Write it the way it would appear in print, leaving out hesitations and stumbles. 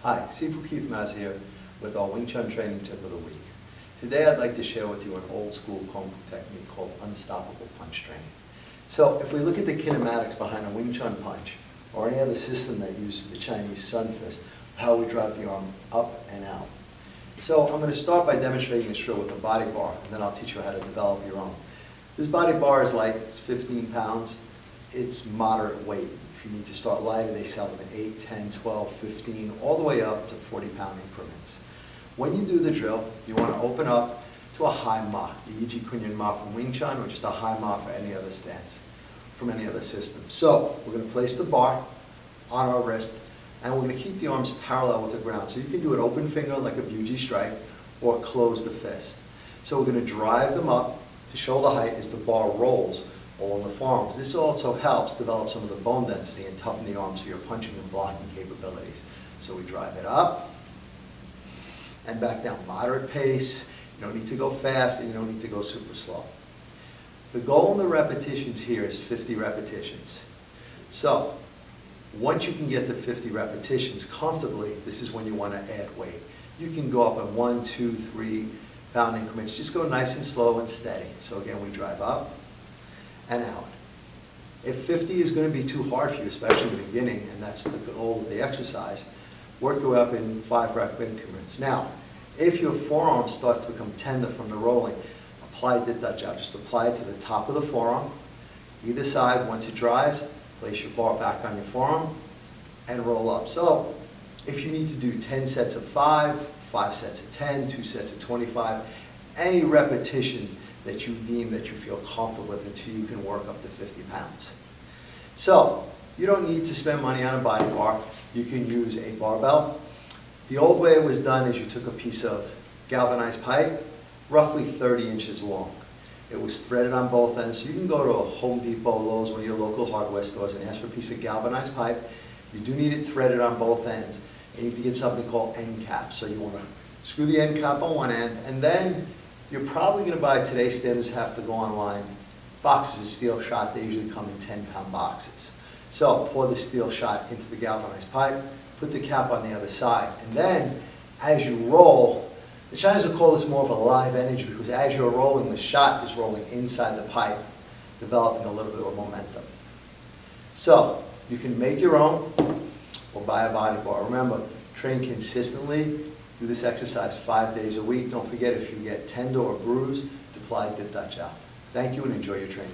Hi, Sifu Mazza here with our Wing Chun training tip of the week. Today I'd like to share with you an old school Kung Fu technique called unstoppable punch training. So if we look at the kinematics behind a Wing Chun punch or any other system that uses the Chinese sun fist, how we drive the arm up and out. So I'm going to start by demonstrating this drill with a body bar, and then I'll teach you how to develop your own. This body bar is light, it's 15 pounds. It's moderate weight. If you need to start lighter, they sell them in 8, 10, 12, 15, all the way up to 40-pound increments. When you do the drill, you want to open up to a high ma, the Yiji Kunyan ma from Wing Chun, or just a high ma for any other stance, from any other system. So we're going to place the bar on our wrist, and we're going to keep the arms parallel with the ground. So you can do an open finger like a Buji strike, or close the fist. So we're going to drive them up to shoulder height as the bar rolls along the forearms. This also helps develop some of the bone density and toughen the arms for your punching and blocking capabilities. So we drive it up and back down, moderate pace. You don't need to go fast and you don't need to go super slow. The goal in the repetitions here is 50 repetitions. So once you can get to 50 repetitions comfortably, this is when you want to add weight. You can go up in 1, 2, 3 pound increments. Just go nice and slow and steady. So again, we drive up and out. If 50 is going to be too hard for you, especially in the beginning, and that's the goal of the exercise, work your way up in 5 rep increments. Now, if your forearm starts to become tender from the rolling, apply the Dutch out. Just apply it to the top of the forearm. Either side, once it dries, place your bar back on your forearm and roll up. So, if you need to do 10 sets of 5, 5 sets of 10, 2 sets of 25, any repetition that you deem that you feel comfortable with until you can work up to 50 pounds. So, you don't need to spend money on a body bar. You can use a barbell. The old way it was done is you took a piece of galvanized pipe, roughly 30 inches long. It was threaded on both ends, so you can go to a Home Depot, Lowe's, one of your local hardware stores and ask for a piece of galvanized pipe. You do need it threaded on both ends. And you can get something called end caps. So you want to screw the end cap on one end, and then you're probably going to buy, today's standards have to go online, boxes of steel shot. They usually come in 10-pound boxes. So pour the steel shot into the galvanized pipe, put the cap on the other side, and then as you roll, the Chinese will call this more of a live energy, because as you're rolling, the shot is rolling inside the pipe, developing a little bit of momentum. So you can make your own or buy a body bar. Remember, train consistently. Do this exercise 5 days a week. Don't forget, if you get tender or bruised, apply the Dutch out. Thank you and enjoy your training.